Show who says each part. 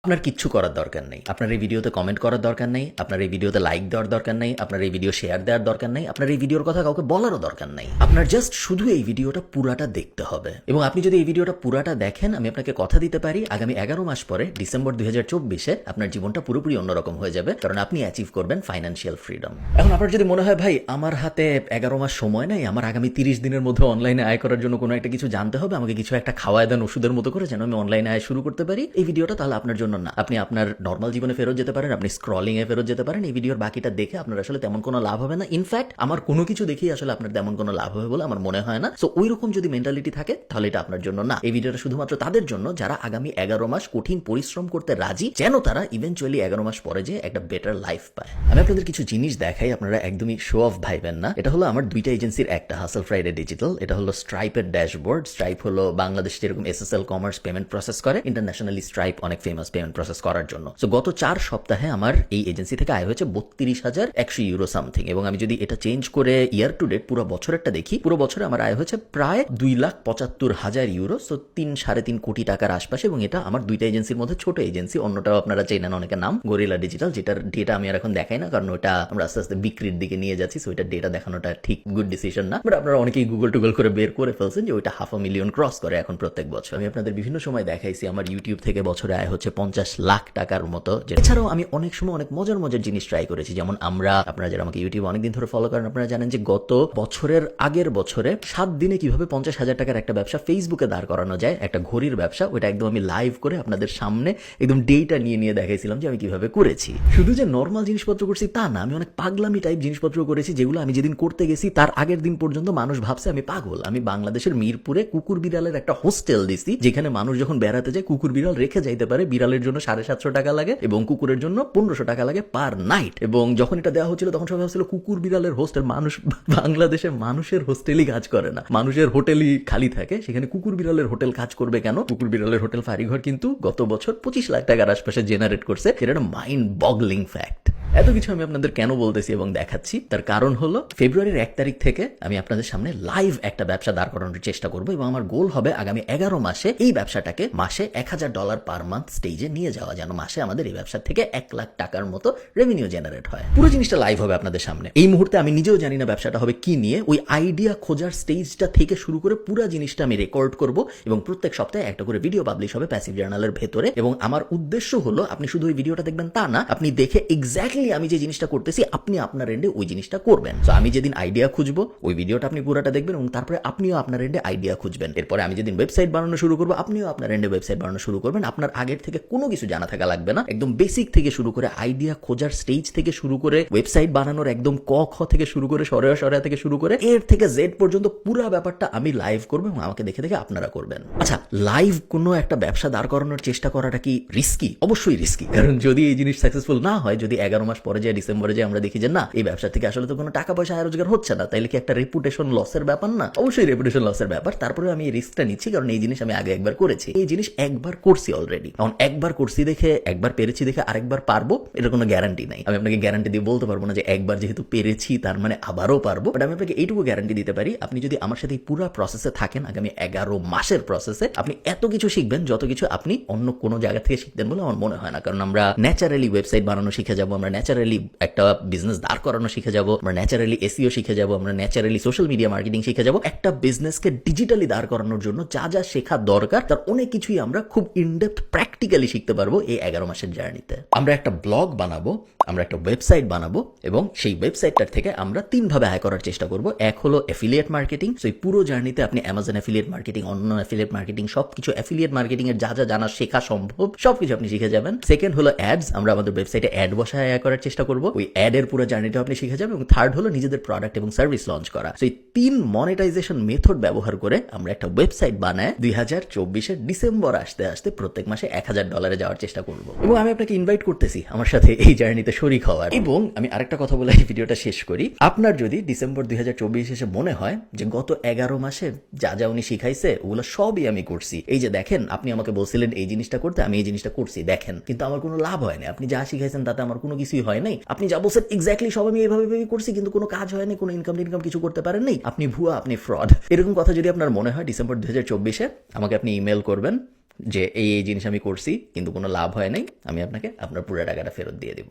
Speaker 1: আপনার কিচ্ছু করার দরকার নেই। আপনার এই ভিডিওতে কমেন্ট করার দরকার নেই, আপনার এই ভিডিওতে লাইক দেওয়ার দরকার নেই, আপনার এই ভিডিও শেয়ার দেওয়ার দরকার নেই, আপনার এই ভিডিওর কথা কাউকে বলারও দরকার নেই। আপনার জাস্ট শুধু এই ভিডিওটা পুরাটা দেখতে হবে। এবং আপনি যদি এই ভিডিওটা পুরাটা দেখেন, আমি আপনাকে কথা দিতে পারি আগামী 11 মাস পরে ডিসেম্বর 2024-এ আপনার জীবনটা পুরোপুরি অন্যরকম হয়ে যাবে, কারণ আপনি অ্যাচিভ করবেন ফাইন্যান্সিয়াল ফ্রিডম। এখন আপনার যদি মনে হয় ভাই আমার হাতে 11 মাস সময় নেই, আমার আগামী 30 দিনের মধ্যে অনলাইনে আয় করার জন্য কোনো একটা কিছু জানতে হবে, আমাকে কিছু একটা খাওয়ায় দেন ওষুধের মতো করে যেন আমি অনলাইনে আয় শুরু করতে পারি, এই ভিডিওটা তাহলে আপনার জন্য না। আপনি আপনার নর্মাল জীবনে ফেরত যেতে পারেন, আপনি স্ক্রলিং এ ফেরত যেতে পারেন। এই ভিডিওর বাকিটা দেখে আপনার আসলে তেমন কোনো লাভ হবে না। ইনফ্যাক্ট আমার কোনো কিছু দেখেই আসলে আপনার তেমন কোনো লাভ হবে বলে আমার মনে হয় না। সো ওই রকম যদি মেন্টালিটি থাকে তাহলে এটা আপনার জন্য না। এই ভিডিওটা শুধুমাত্র তাদের জন্য যারা আগামী 11 মাস কঠিন পরিশ্রম করতে রাজি, যেন তারা ইভেনচুয়ালি 11 মাস পরে যে একটা বেটার লাইফ পায়। আমি আপনাদের কিছু জিনিস দেখাই, আপনারা একদমই শো অফ ভাইবেন না। এটা হলো আমার দুইটা এজেন্সির একটা, হাসল ফ্রাইডে ডিজিটাল। এটা হলো স্ট্রাইপের ড্যাশবোর্ড। স্ট্রাইপ হলো বাংলাদেশ যেরকম এসএসএল কমার্স পেমেন্ট প্রসেস করে, ইন্টারন্যাশনালি স্ট্রাইপ অনেক ফেমাস পেমেন্ট প্রসেস করার জন্য। সো গত 4 সপ্তাহে আমার এই এজেন্সি থেকে আয় হয়েছে 32,100 ইউরো সামথিং। এবং আমি যদি এটা চেঞ্জ করে ইয়ার টু ডেট পুরো বছরেরটা দেখি, পুরো বছরে আমার আয় হয়েছে প্রায় 2,75,000 ইউরো। সো 3-3.5 কোটি টাকার আশপাশে। এবং এটা আমার দুইটা এজেন্সির মধ্যে ছোট এজেন্সি। অন্যটাও আপনারা চেনেন অনেকের নাম, গরিলা ডিজিটাল, যেটার ডেটা আমি আর এখন দেখাই না, কারণ ওটা আমরা আস্তে আস্তে বিক্রির দিকে নিয়ে যাচ্ছি। সো ওইটার ডেটা দেখানোটা ঠিক গুড ডিসিশন না। বাট আপনারা অনেকেই গুগল টুগল করে বের করে ফেলছেন যে ওইটা 500,000 ক্রস করে এখন প্রত্যেক বছর। আমি আপনাদের বিভিন্ন সময় দেখাইছি আমার ইউটিউব থেকে বছরে আয় হচ্ছে 50 লাখ টাকার মতো। এছাড়াও আমি অনেক সময় অনেক মজার জিনিস ট্রাই করেছি। যেমন আপনারা যারা আমাকে ইউটিউব অনেকদিন ধরে ফলো করেন, আপনারা জানেন যে গত বছরের আগের বছরে 7 দিনে কিভাবে 50,000 টাকার একটা ব্যবসা ফেসবুকে দাঁড় করানো যায়, একটা ঘড়ির ব্যবসা। ওইটা একদম আমি লাইভ করে আপনাদের সামনে একদম ডেটা নিয়ে দেখাইছিলাম যে আমি কিভাবে করেছি। শুধু যে নর্মাল জিনিসপত্র করছি তা না, আমি অনেক পাগলামি টাইপ জিনিসপত্র করেছি, যেগুলো আমি যেদিন করতে গেছি তার আগের দিন পর্যন্ত মানুষ ভাবছে আমি পাগল। আমি বাংলাদেশের মিরপুরে কুকুর বিড়ালের একটা হোস্টেল দিছি, যেখানে মানুষ যখন বেড়াতে যায় কুকুর বিড়াল রেখে যাইতে পারে। বিড়ালের জন্য 750 টাকা লাগে এবং কুকুরের জন্য 1500 টাকা লাগে পার নাইট। এবং যখন এটা দেওয়া হচ্ছিল তখন সবাই ভাবছিল কুকুর বিড়ালের হোস্টেল। মানুষ বাংলাদেশে মানুষের হোস্টেলই কাজ করে না, মানুষের হোটেলই খালি থাকে, সেখানে কুকুর বিড়ালের হোটেল কাজ করবে কেন? কুকুর বিড়ালের হোটেল ফারিঘর কিন্তু গত বছর 25 লাখ টাকার আশপাশে জেনারেট করছে। এটা একটা মাইন্ড বগলিং ফ্যাক্ট। এত কিছু আমি আপনাদের কেন বলতেছি এবং দেখাচ্ছি, তার কারণ হলো ফেব্রুয়ারির 1 তারিখ থেকে আমি আপনাদের সামনে লাইভ একটা ব্যবসা দাঁড় করানোর চেষ্টা করবো। এবং আমার গোল হবে আগামী 11 মাসে এই ব্যবসাটাকে মাসে $1,000 পার মান্থ স্টেজে নিয়ে যাওয়া, যেন মাসে আমাদের এই ব্যবসা থেকে 1 লাখ টাকার মতো রেভিনিউ জেনারেট হয়। পুরো জিনিসটা লাইভ হবে আপনাদের সামনে। এই মুহূর্তে আমি নিজেও জানি না ব্যবসাটা হবে কি নিয়ে। ওই আইডিয়া খোঁজার স্টেজটা থেকে শুরু করে পুরো জিনিসটা আমি রেকর্ড করব এবং প্রত্যেক সপ্তাহে একটা করে ভিডিও পাবলিশ হবে প্যাসিভ জার্নালের ভেতরে। এবং আমার উদ্দেশ্য হলো আপনি শুধু ওই ভিডিওটা দেখবেন তা না, আপনি দেখে এক্স্যাক্টলি আমি যে জিনিসটা করতেছি আপনি আপনার এন্ডে ওই জিনিসটা করবেন। তো আমি যেদিন আইডিয়া খুঁজবো ওই ভিডিওটা আপনি পুরোটা দেখবেন এবং তারপরে আপনিও আপনার এন্ডে আইডিয়া খুঁজবেন। এরপরে আমি যেদিন ওয়েবসাইট বানানো শুরু করবো আপনিও আপনার এন্ডে ওয়েবসাইট বানানো শুরু করবেন। আপনার আগের থেকে কোনো কিছু জানা থাকা লাগবে না, একদম বেসিক থেকে শুরু করে আইডিয়া খোঁজার স্টেজ থেকে শুরু করে ওয়েবসাইট বানানোর একদম ক খ থেকে শুরু করে সরেয়া থেকে শুরু করে এর থেকে জেড পর্যন্ত পুরো ব্যাপারটা আমি লাইভ করবো এবং আমাকে দেখে দেখে আপনারা করবেন। আচ্ছা, লাইভ কোনো একটা ব্যবসা দাঁড় করানোর চেষ্টা করাটা কি রিস্কি? অবশ্যই রিস্কি, কারণ যদি এই জিনিস সাকসেসফুল না হয়, যদি 11 মাস পরে যায় ডিসেম্বরে যে আমরা দেখি যে না এই ব্যবসা থেকে আসলে তো কোনো টাকা পয়সা আয় রোজগার হচ্ছে না, তাইলে কি একটা রেপুটেশন লসের ব্যাপার না? অবশ্যই রেপুটেশন লসের ব্যাপার। তারপরে আমি এই রিস্কটা নিচ্ছি কারণ এই জিনিস আমি আগে একবার করেছি, এই জিনিস একবার করছি অলরেডি। এখন একবার করছি দেখে, একবার পেরেছি দেখে আরেকবার পারবো এটা কোনো গ্যারান্টি নাই। আমি আপনাকে গ্যারান্টি দিয়ে বলতে পারবো না যে একবার যেহেতু পেরেছি তার মানে আবারও পারবো। বাট আমি আপনাকে এইটুকু গ্যারান্টি দিতে পারি, আপনি যদি আমার সাথে এই পুরো প্রসেসে থাকেন আগামী 11 মাসের প্রসেসে, আপনি এত কিছু শিখবেন যত কিছু আপনি অন্য কোনো জায়গা থেকে শিখতেন বলে আমার মনে হয় না। কারণ আমরা ন্যাচারালি ওয়েবসাইট বানানো শিখে যাবো, আমরা ন্যাচারালি একটা বিজনেস দাঁড় করানো শিখে যাবো, আমরা ন্যাচারালি এসইও শিখে যাবো, আমরা ন্যাচারালি সোশ্যাল মিডিয়া মার্কেটিং শিখে যাবো। একটা বিজনেসকে ডিজিটালি দাঁড় করানোর জন্য যা যা শেখা দরকার তার অনেক কিছুই আমরা খুব ইনডেপথ প্র্যাকটিক্যালি শিখতে পারবো এই 11 মাসের জার্নিতে। আমরা একটা ব্লগ বানাবো, আমরা একটা ওয়েবসাইট বানাবো এবং সেই ওয়েবসাইটটার থেকে আমরা 3 ভাবে আয় করার চেষ্টা করব। এক হলো অ্যাফিলিয়েট মার্কেটিং। সো এই পুরো জার্নিতে আপনি অ্যামাজন অ্যাফিলিয়েট মার্কেটিং, অন্য অ্যাফিলিয়েট মার্কেটিং, সবকিছু অ্যাফিলিয়েট মার্কেটিং এর যা যা জানা শেখা সম্ভব সবকিছু আপনি শিখে যাবেন। সেকেন্ড হলো অ্যাডস, আমরা আমাদের ওয়েবসাইটে অ্যাড বসায় আয় করার চেষ্টা করব, ওই অ্যাড এর পুরো জার্নিটা আপনি শিখে যাবেন। এবং থার্ড হলো নিজেদের প্রোডাক্ট এবং সার্ভিস লঞ্চ করা। সো এই 3 মনিটাইজেশন মেথড ব্যবহার করে আমরা একটা ওয়েবসাইট বানায় 2024 ডিসেম্বর আসতে আসতে প্রত্যেক মাসে $1,000 যাওয়ার চেষ্টা করব। এবং আমি আপনাকে ইনভাইট করতেছি আমার সাথে এই জার্নিতে শরীক হওয়ার। এবং আমি আরেকটা কথা বলে এই ভিডিওটা শেষ করি, আপনার যদি ডিসেম্বর 2024 এসে মনে হয় যে গত 11 মাসে যা যা উনি শিখাইছে ওগুলো সবই আমি করছি, এই যে দেখেন আপনি আমাকে বলছিলেন এই জিনিসটা করতে, আমি এই জিনিসটা করছি দেখেন, কিন্তু আমার কোনো লাভ হয়নি, আপনি যা শিখাইছেন তাতে আমার কোনো কিছুই হয় নাই, আপনি যা বলছেন এক্স্যাক্টলি সব আমি এইভাবে করছি কিন্তু কোনো কাজ হয়নি, কোনো ইনকাম কিছু করতে পারেন নাই, আপনি ভুয়া, আপনি ফ্রড, এরকম কথা যদি আপনার মনে হয় ডিসেম্বর 2024-এ আমাকে আপনি ইমেল করবেন, যে এই জিনিস আমি করছি কিন্তু কোনো লাভ হয় নাই, আমি আপনাকে আপনার পুরো টাকাটা ফেরত দিয়ে দিব।